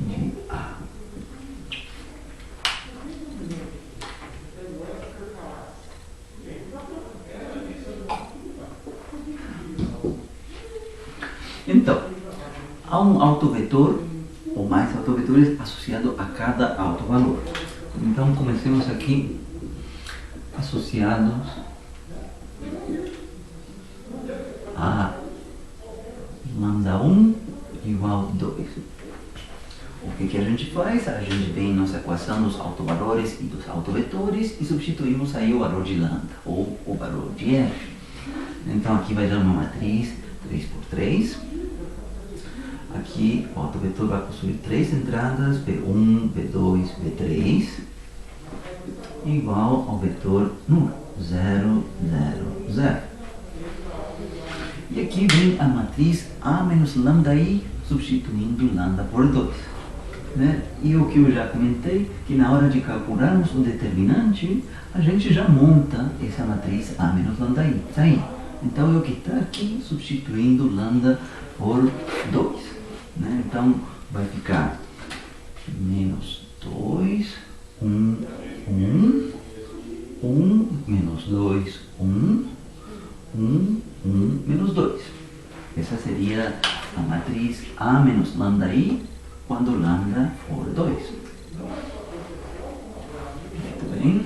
De A. Então, há um autovetor ou mais autovetores associado a cada autovalor. Então, comecemos aqui associados a lambda 1 igual a 2. O que a gente faz? A gente vem nossa equação dos autovalores e dos autovetores e substituímos aí o valor de lambda ou o valor de f. Então aqui vai dar uma matriz 3 por 3. Aqui o autovetor vai possuir três entradas, V1, V2, V3, igual ao vetor número 0, 0, 0. E aqui vem a matriz A menos lambda I, substituindo lambda por 2. Né? E o que eu já comentei, que na hora de calcularmos o determinante, a gente já monta essa matriz A menos lambda I. Tá aí. Então é o que está aqui, substituindo lambda por 2. Né? Então vai ficar menos 2, 1, 1, 1, menos 2, 1, 1, 1, menos 2. Essa seria a matriz A menos lambda I quando lambda for 2. Muito bem.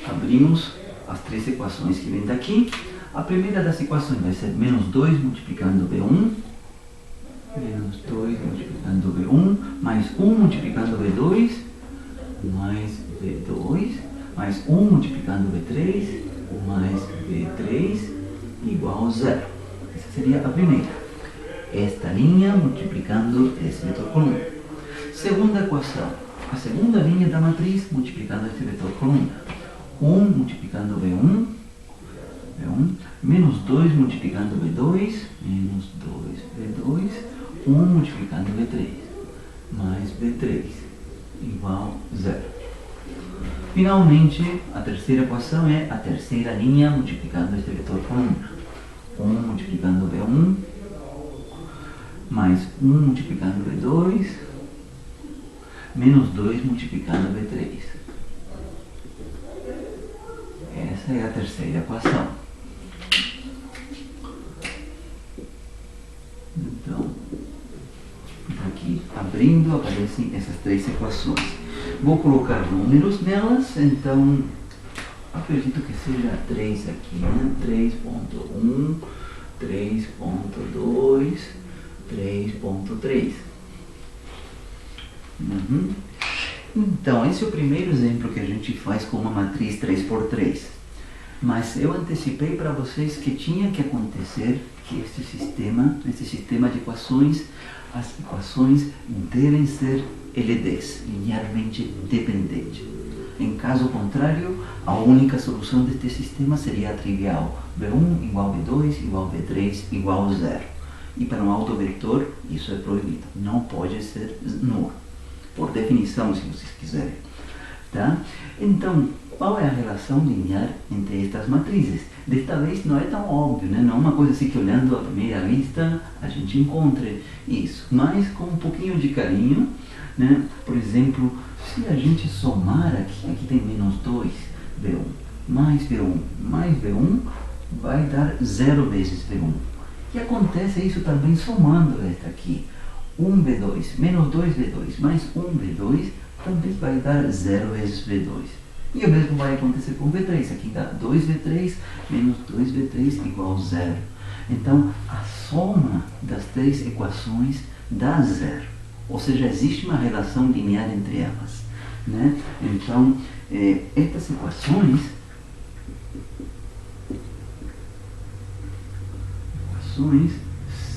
Abrimos as três equações que vêm daqui. A primeira das equações vai ser menos 2 multiplicando V1, menos 2 multiplicando V1, mais 1 multiplicando V2, mais V2, mais 1 multiplicando V3, mais V3, igual a 0. Essa seria a primeira. Esta linha multiplicando esse vetor coluna. Segunda equação. A segunda linha da matriz multiplicando esse vetor coluna. 1 multiplicando V1, V1, menos 2 multiplicando V2, menos 2 V2, 1 multiplicando V3, mais V3, igual a 0. Finalmente, a terceira equação é a terceira linha multiplicando este vetor coluna. 1 multiplicando V1, mais 1 multiplicando V2, menos 2 multiplicando V3. Essa é a terceira equação. Então, aqui abrindo aparecem essas três equações. Vou colocar números nelas, então acredito que seja 3 aqui, né? 3.1, 3.2, 3.3. Então, esse é o primeiro exemplo que a gente faz com uma matriz 3x3. Mas eu antecipei para vocês que tinha que acontecer que esse sistema de equações, as equações devem ser LDs, linearmente dependentes. Em caso contrário, a única solução deste sistema seria trivial. V1 igual a V2 igual a V3 igual a 0. E para um autovetor, isso é proibido. Não pode ser nulo. Por definição, se vocês quiserem. Tá? Então, qual é a relação linear entre estas matrizes? Desta vez não é tão óbvio, né? Não é uma coisa assim que olhando à primeira vista a gente encontre isso, mas com um pouquinho de carinho, né? Por exemplo, se a gente somar aqui tem menos 2, V1, mais V1, mais V1, vai dar 0 vezes V1. E acontece isso também somando esta aqui. 1V2 menos 2V2 mais 1V2 também vai dar 0 vezes V2. E o mesmo vai acontecer com V3. Aqui dá 2V3 menos 2V3 igual a 0. Então, a soma das três equações dá 0. Ou seja, existe uma relação linear entre elas. Né? Então, estas equações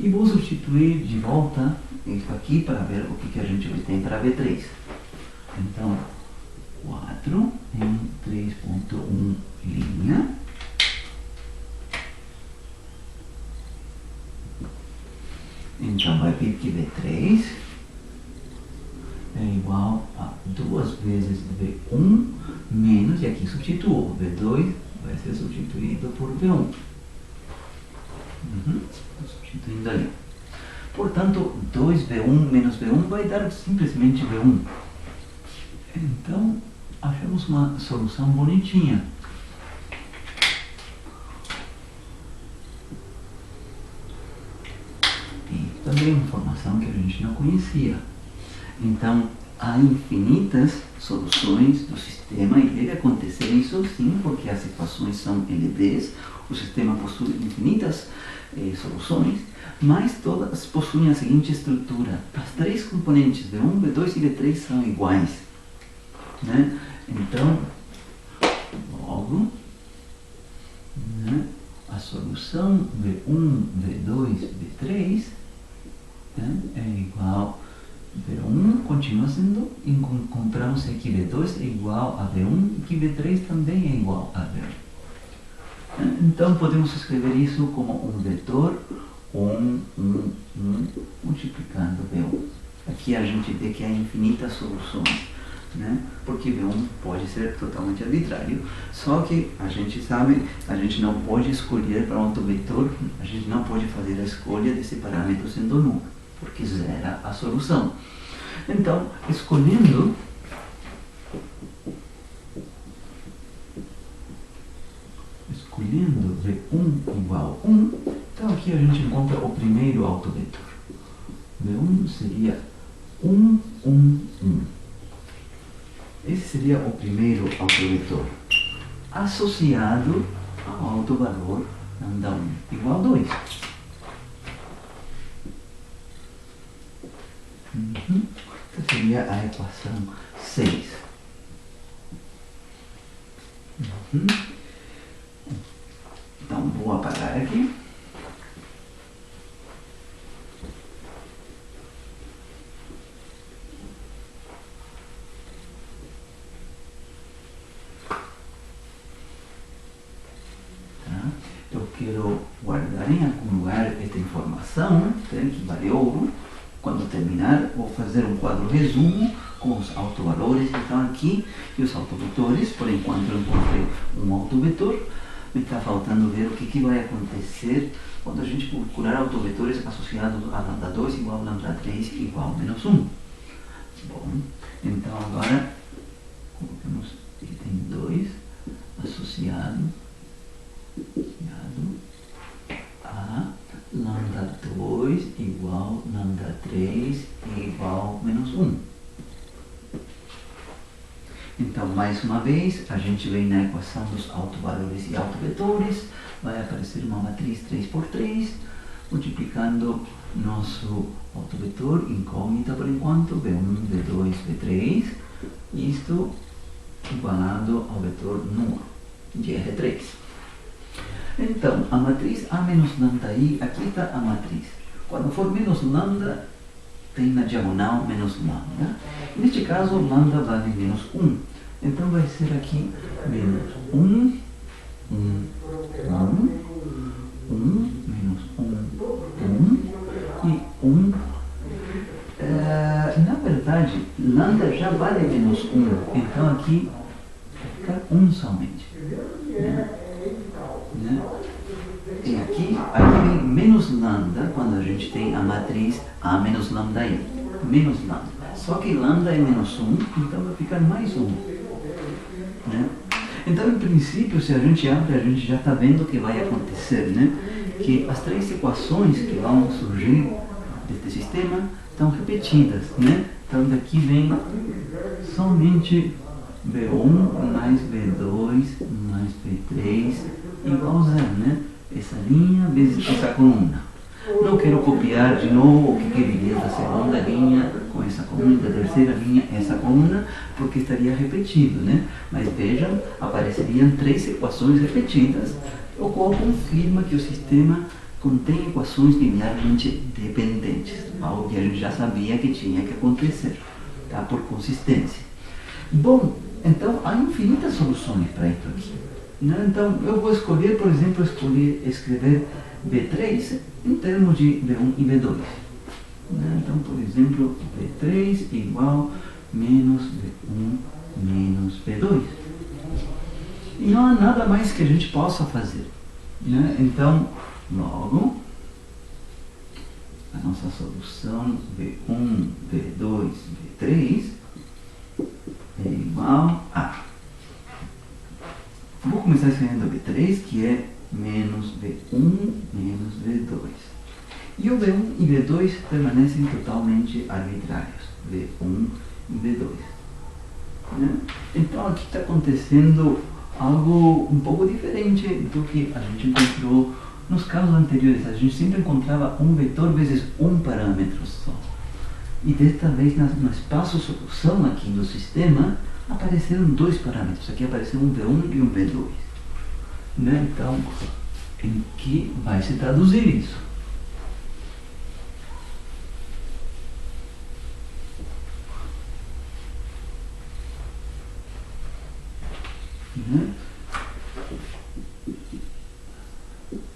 E vou substituir de volta isso aqui para ver o que a gente obtém para V3. Então, 4 em 3.1 linha. Então vai vir que V3 é igual a 2 vezes V1 menos, e aqui substituo, V2 vai ser substituído por V1. Substituindo ali. Portanto, 2V1 menos V1 vai dar simplesmente V1. Então, achamos uma solução bonitinha. E também uma informação que a gente não conhecia. Então, há infinitas soluções do sistema e deve acontecer isso sim, porque as equações são LDs, o sistema possui infinitas soluções, mas todas possuem a seguinte estrutura: as três componentes V1, V2 e V3 são iguais, né? Então, logo, né, a solução V1, V2, V3 né, é igual V1 continua sendo, encontramos que V2 é igual a V1 e que V3 também é igual a V1. Então podemos escrever isso como um vetor 1, multiplicando V1. Aqui a gente vê que há infinitas soluções, né? Porque V1 pode ser totalmente arbitrário, só que a gente sabe, a gente não pode escolher para um autovetor, a gente não pode fazer a escolha desse parâmetro sendo nulo, porque zera a solução. Então, escolhendo V1 igual a 1, então aqui a gente encontra o primeiro autovetor. V1 seria 1, 1, 1. Esse seria o primeiro autovetor, associado ao autovalor lambda 1 igual a 2. Essa seria a equação 6. Então vou apagar aqui. Tá? Eu quero guardar em algum lugar esta informação, que vale ouro. Quando terminar, vou fazer um quadro resumo com os autovalores que estão aqui e os autovetores. Por enquanto eu encontrei um autovetor. Me está faltando ver o que vai acontecer quando a gente procurar autovetores associados a lambda 2 igual a lambda 3 igual a menos 1. Bom, então agora colocamos item 2 associado a lambda 2 igual a lambda 3 igual a menos 1. Então, mais uma vez, a gente vem na equação dos autovalores e autovetores, vai aparecer uma matriz 3×3, multiplicando nosso autovetor incógnita por enquanto, V1, V2, V3, isto igualado ao vetor nulo de R3. Então, a matriz A menos lambda I, aqui está a matriz. Quando for menos lambda, tem na diagonal menos lambda. Neste caso, lambda vale menos 1. Então vai ser aqui menos 1, 1, 1, menos 1, 1 e 1. Na verdade, lambda já vale menos 1. Então aqui vai ficar 1 somente. E aqui vem menos lambda quando a gente tem a matriz A menos lambda I. Menos lambda. Só que lambda é menos 1, então vai ficar mais 1. Né? Então, em princípio, se a gente abre, a gente já está vendo o que vai acontecer. Né? Que as três equações que vão surgir deste sistema estão repetidas. Né? Então, daqui vem somente V1 mais V2 mais V3 igual a 0, né? Essa linha vezes essa coluna. Não quero copiar de novo o que viria da segunda linha com essa coluna, da terceira linha essa coluna, porque estaria repetido, né? Mas vejam, apareceriam três equações repetidas, o qual confirma que o sistema contém equações linearmente dependentes, algo que a gente já sabia que tinha que acontecer, tá? Por consistência. Bom, então há infinitas soluções para isso aqui, né? Então eu vou escolher, por exemplo, escrever V3 em termos de V1 e V2. Né? Então, por exemplo, V3 igual menos V1 menos V2. E não há nada mais que a gente possa fazer, né? Então, logo, a nossa solução V1, V2, V3 é igual a... Vou começar escrevendo V3, que é menos V1 menos V2. E o V1 e V2 permanecem totalmente arbitrários, V1 e V2. Né? Então aqui está acontecendo algo um pouco diferente do que a gente encontrou nos casos anteriores. A gente sempre encontrava um vetor vezes um parâmetro só. E desta vez no espaço solução aqui do sistema apareceram dois parâmetros. Aqui apareceu um V1 e um V2. Né? Então, em que vai se traduzir isso? Né?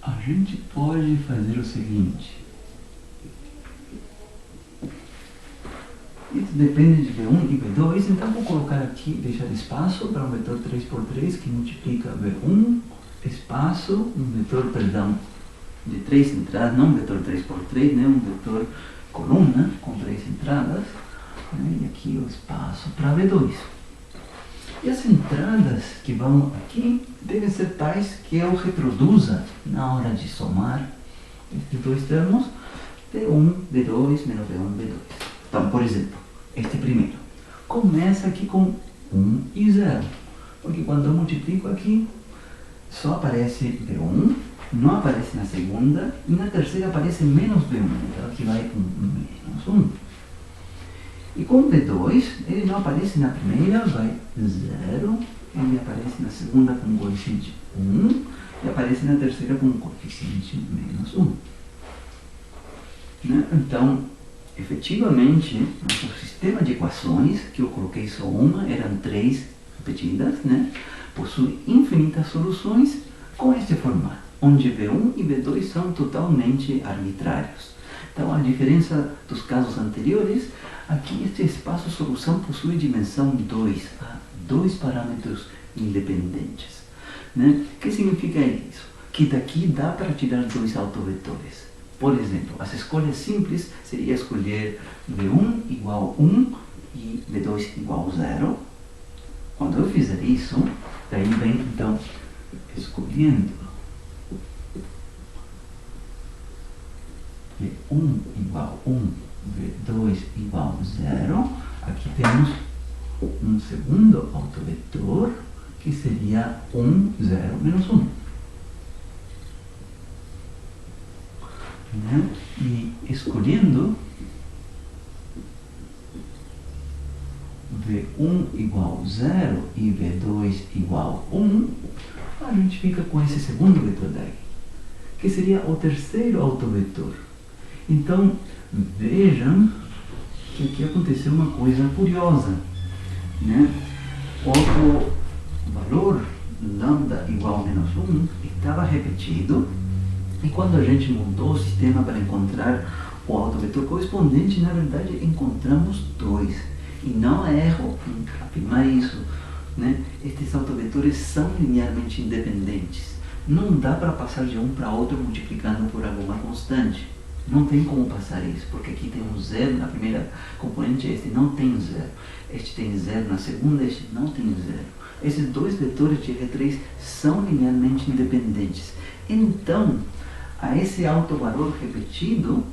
A gente pode fazer o seguinte. Isso depende de V1 e V2, então vou colocar aqui, deixar espaço para um vetor 3x3 que multiplica V1, espaço, perdão, de 3 entradas, não um vetor 3x3, né, um vetor coluna com 3 entradas, né, e aqui o espaço para V2. E as entradas que vão aqui devem ser tais que eu reproduza na hora de somar estes dois termos, V1, V2, menos V1, V2. Então, por exemplo, este primeiro começa aqui com 1 e 0, porque quando eu multiplico aqui, só aparece V1, não aparece na segunda, e na terceira aparece menos V1, então aqui vai com menos 1. E com V2, ele não aparece na primeira, vai 0, ele aparece na segunda com coeficiente 1, e aparece na terceira com coeficiente menos 1. Né? Então, efetivamente, nosso sistema de equações, que eu coloquei só uma, eram 3 repetidas, né? Possui infinitas soluções com este formato, onde V1 e V2 são totalmente arbitrários. Então, a diferença dos casos anteriores, aqui este espaço-solução possui dimensão 2, tá? 2 parâmetros independentes. Né? O que significa isso? Que daqui dá para tirar 2 autovetores. Por exemplo, as escolhas simples seria escolher V1 igual 1 e V2 igual 0. Quando eu fizer isso, daí vem então escolhendo V1 igual 1, V2 igual 0. Aqui temos um segundo autovetor que seria 1, 0, menos 1. Né? E escolhendo V1 igual 0 e V2 igual 1, a gente fica com esse segundo vetor daí, que seria o terceiro autovetor. Então, vejam que aqui aconteceu uma coisa curiosa. Né? O valor lambda igual a menos 1 estava repetido, e quando a gente montou o sistema para encontrar o autovetor correspondente, na verdade encontramos 2. E não é erro em afirmar isso. Né? Estes autovetores são linearmente independentes. Não dá para passar de um para outro multiplicando por alguma constante. Não tem como passar isso, porque aqui tem um 0 na primeira componente, este não tem 0. Este tem 0 na segunda, este não tem 0. Esses dois vetores de R3 são linearmente independentes. Então, a esse autovalor repetido,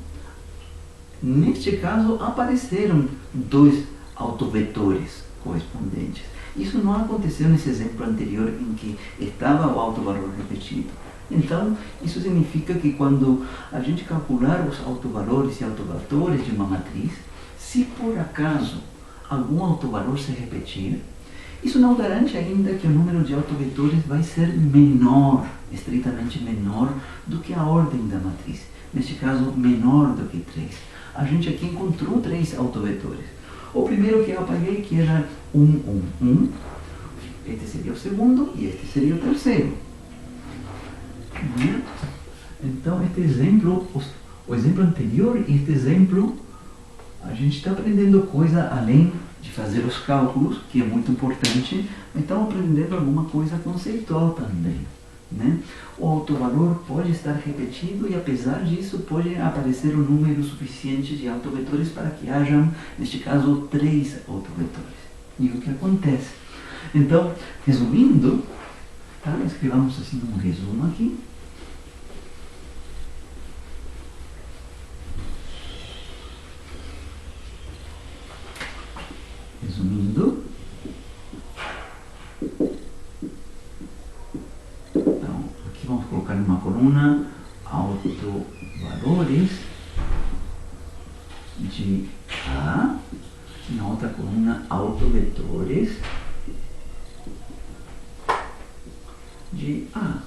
neste caso apareceram 2 autovetores correspondentes. Isso não aconteceu nesse exemplo anterior em que estava o autovalor repetido. Então, isso significa que quando a gente calcular os autovalores e autovetores de uma matriz, se por acaso algum autovalor se repetir, Isso não garante ainda que o número de autovetores vai ser menor, estritamente menor do que a ordem da matriz. Neste caso, menor do que 3. A gente aqui encontrou 3 autovetores. O primeiro que eu apaguei, que era 1, 1, 1. Este seria o segundo e este seria o terceiro. Então, este exemplo, o exemplo anterior e este exemplo, a gente está aprendendo coisa além de fazer os cálculos, que é muito importante, mas estamos aprendendo alguma coisa conceitual também. O autovalor pode estar repetido e, apesar disso, pode aparecer um número suficiente de autovetores para que hajam, neste caso, 3 autovetores. E o que acontece? Então, resumindo, tá? Escrevamos assim um resumo aqui. Resumindo, então, aqui vamos colocar numa coluna autovalores de A, e na outra coluna autovetores de A.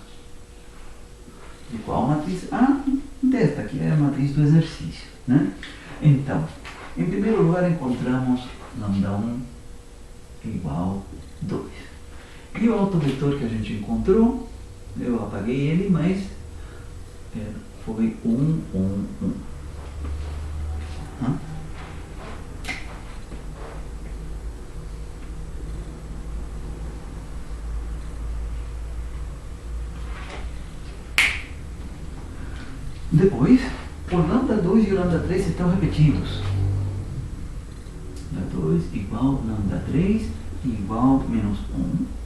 De qual matriz? A, desta, que é a matriz do exercício. Então, em primeiro lugar encontramos lambda 1 igual 2. E o autovetor que a gente encontrou, eu apaguei ele, mas foi 1, 1, 1. Depois, o lambda 2 e o lambda 3 estão repetidos. Lambda 2 igual lambda 3 igual menos 1.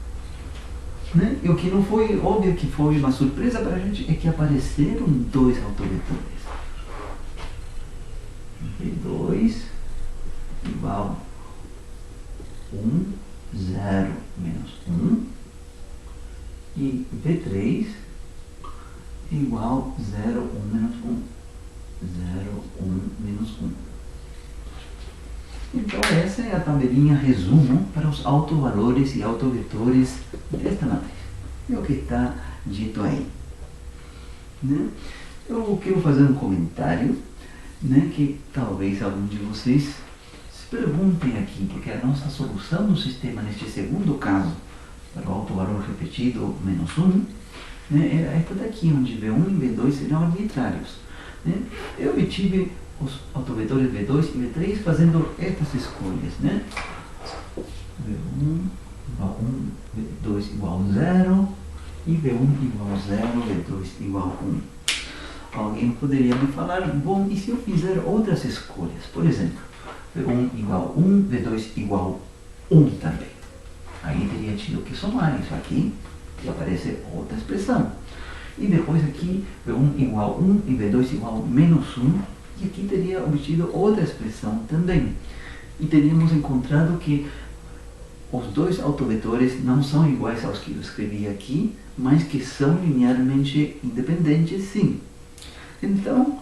E o que não foi óbvio, que foi uma surpresa para a gente, é que apareceram 2 autovetores. V2 igual 1, 0, menos 1. E V3 igual 0, 1, menos 1. 0, 1, menos 1. Então essa é a tabelinha resumo para os autovalores e autovetores desta matriz. É o que está dito aí. Eu quero fazer um comentário, que talvez algum de vocês se perguntem aqui, porque a nossa solução do sistema neste segundo caso, para o autovalor repetido menos 1, era esta daqui, onde V1 e V2 serão arbitrários. Eu obtive os autovetores V2 e V3 fazendo estas escolhas. V1 igual 1, V2 igual 0 e V1 igual 0, V2 igual 1. Alguém poderia me falar, bom, e se eu fizer outras escolhas? Por exemplo, V1 igual 1, V2 igual 1 também. Aí teria tido que somar isso aqui e aparecer outra expressão. E depois aqui, V1 igual 1 e V2 igual menos 1. E aqui teria obtido outra expressão também. E teríamos encontrado que os 2 autovetores não são iguais aos que eu escrevi aqui, mas que são linearmente independentes, sim. Então,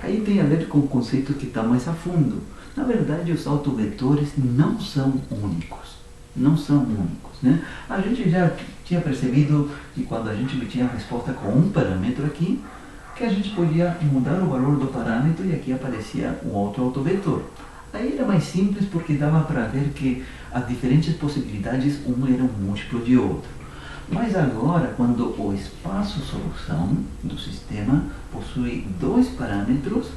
aí tem a ver com o conceito que está mais a fundo. Na verdade, os autovetores não são únicos. Não são únicos. A gente já tinha percebido que quando a gente obtinha a resposta com um parâmetro aqui, que a gente podia mudar o valor do parâmetro e aqui aparecia um outro autovetor. Aí era mais simples porque dava para ver que as diferentes possibilidades, um era um múltiplo de outro. Mas agora, quando o espaço solução do sistema possui 2 parâmetros,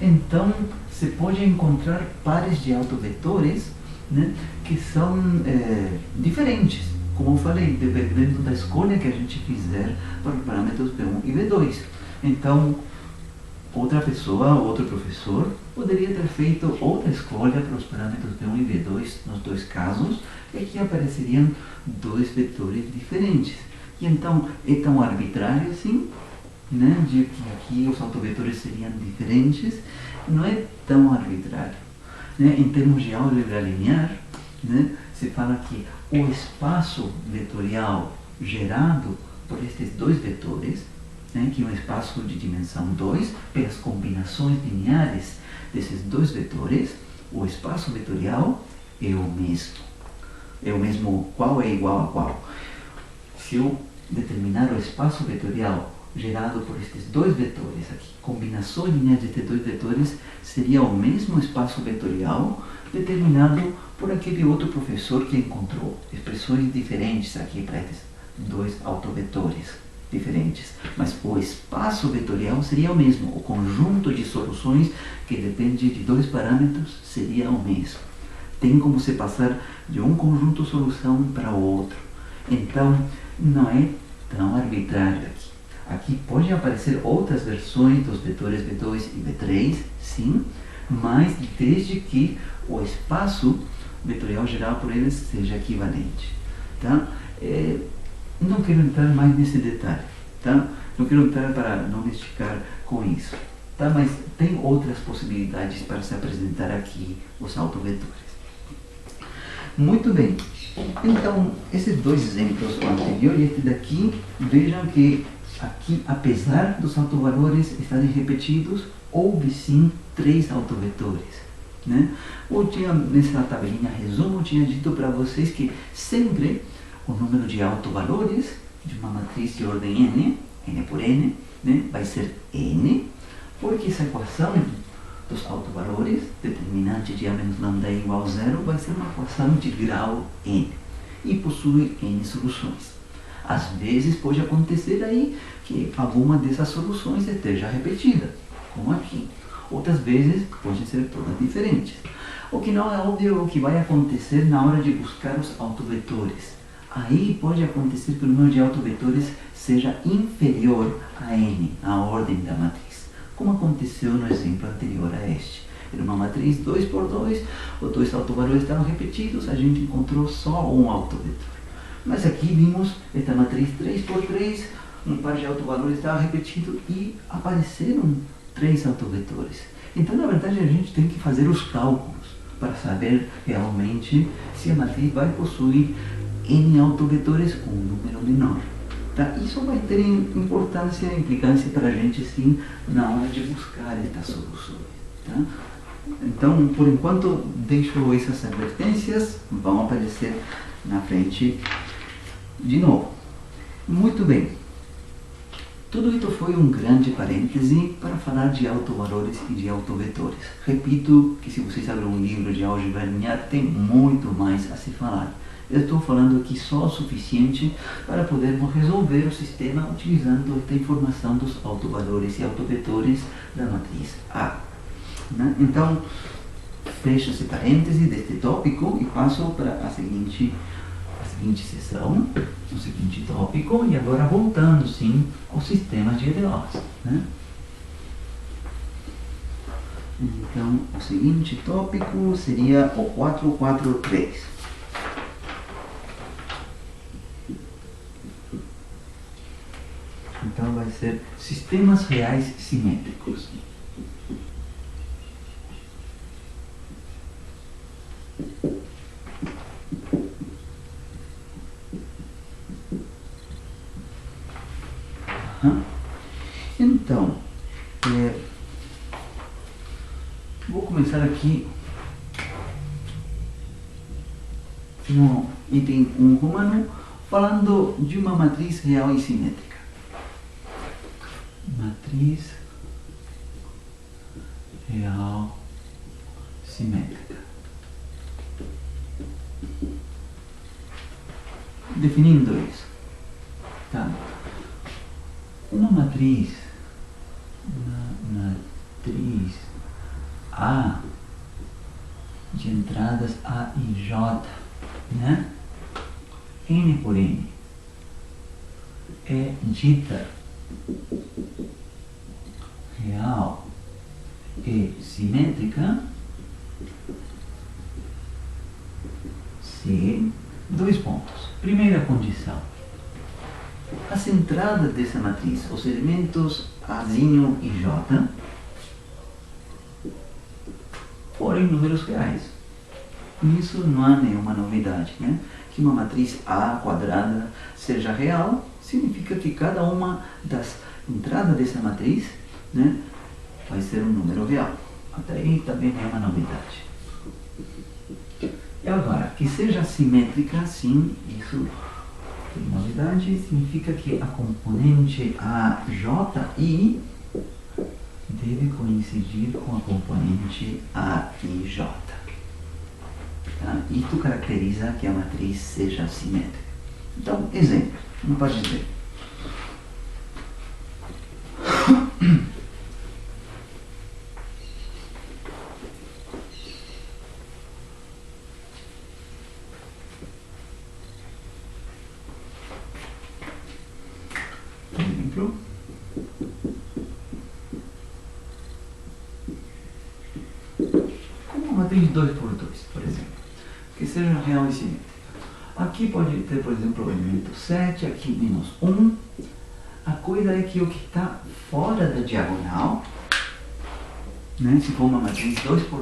então se pode encontrar pares de autovetores que são diferentes, como eu falei, dependendo da escolha que a gente fizer para os parâmetros V1 e V2. Então, outra pessoa, outro professor, poderia ter feito outra escolha para os parâmetros V1 e V2 nos 2 casos, e aqui apareceriam 2 vetores diferentes. E então, é tão arbitrário assim, de que aqui os autovetores seriam diferentes, não é tão arbitrário. Em termos de álgebra linear, se fala que o espaço vetorial gerado por estes 2 vetores, que é um espaço de dimensão 2, pelas combinações lineares desses 2 vetores, o espaço vetorial é o mesmo. é o mesmo qual é igual a qual. Se eu determinar o espaço vetorial gerado por estes dois vetores aqui, combinações lineares destes dois vetores, seria o mesmo espaço vetorial determinado por aquele outro professor que encontrou expressões diferentes aqui para estes dois autovetores diferentes. Mas o espaço vetorial seria o mesmo, o conjunto de soluções que depende de dois parâmetros seria o mesmo. Tem como se passar de um conjunto solução para o outro. Então, não é tão arbitrário aqui. Aqui pode aparecer outras versões dos vetores V2 e V3, sim, mas desde que o espaço vetorial geral por eles seja equivalente. Tá? Não quero entrar mais nesse detalhe. Tá? Não quero entrar para não me esticar com isso. Tá? Mas tem outras possibilidades para se apresentar aqui os autovetores. Muito bem. Então, esses dois exemplos, o anterior e este daqui, vejam que aqui, apesar dos autovalores estarem repetidos, houve sim 3 autovetores. Né? Eu tinha, nessa tabelinha resumo, eu tinha dito para vocês que sempre o número de autovalores de uma matriz de ordem n, n por n, né, vai ser n, porque essa equação dos autovalores, determinante de a menos lambda igual a 0, vai ser uma equação de grau n e possui n soluções. Às vezes pode acontecer aí que alguma dessas soluções esteja repetida, como aqui. Outras vezes podem ser todas diferentes. O que não é óbvio é o que vai acontecer na hora de buscar os autovetores. Aí pode acontecer que o número de autovetores seja inferior a n, a ordem da matriz, como aconteceu no exemplo anterior a este. Era uma matriz 2 por 2, os dois autovalores estavam repetidos, a gente encontrou só um autovetor. Mas aqui vimos esta matriz 3 por 3, um par de autovalores estava repetido e apareceram 3 autovetores. Então, na verdade, a gente tem que fazer os cálculos para saber realmente se a matriz vai possuir n autovetores ou um número menor. Tá? Isso vai ter importância, implicância para a gente sim na hora de buscar estas soluções. Tá? Então, por enquanto, deixo essas advertências, vão aparecer na frente de novo. Muito bem. Tudo isso foi um grande parêntese para falar de autovalores e de autovetores. Repito que se vocês abrem um livro de álgebra linear, tem muito mais a se falar. Eu estou falando aqui só o suficiente para podermos resolver o sistema utilizando esta informação dos autovalores e autovetores da matriz A. Né? Então, fecho esse parêntese deste tópico e passo para a seguinte sessão, o seguinte tópico, e agora voltando sim aos sistemas de EDOs. Né? Então, o seguinte tópico seria o 443. Então vai ser sistemas reais simétricos. Então, vou começar aqui no item 1 romano, falando de uma matriz real e simétrica. Matriz real simétrica. Definindo isso. Tá. Uma matriz A de entradas A e J, né? N por N é dita real e simétrica se dois pontos. Primeira condição: as entradas dessa matriz, os elementos Azinho e J, forem números reais. Nisso não há nenhuma novidade, né? Que uma matriz A quadrada seja real significa que cada uma das entradas dessa matriz, né, vai ser um número real. Até aí também é uma novidade. E agora, que seja simétrica, sim, isso tem novidade, significa que a componente AJI deve coincidir com a componente AIJ. Tá? Isso caracteriza que a matriz seja simétrica. Então, exemplo, como pode dizer? Por exemplo, como uma matriz 2 por 2, por exemplo, que seja real e simétrica. Aqui pode ter, por exemplo, o elemento 7, aqui menos 1. A coisa é que o que está fora da diagonal, né, se for uma matriz 2 por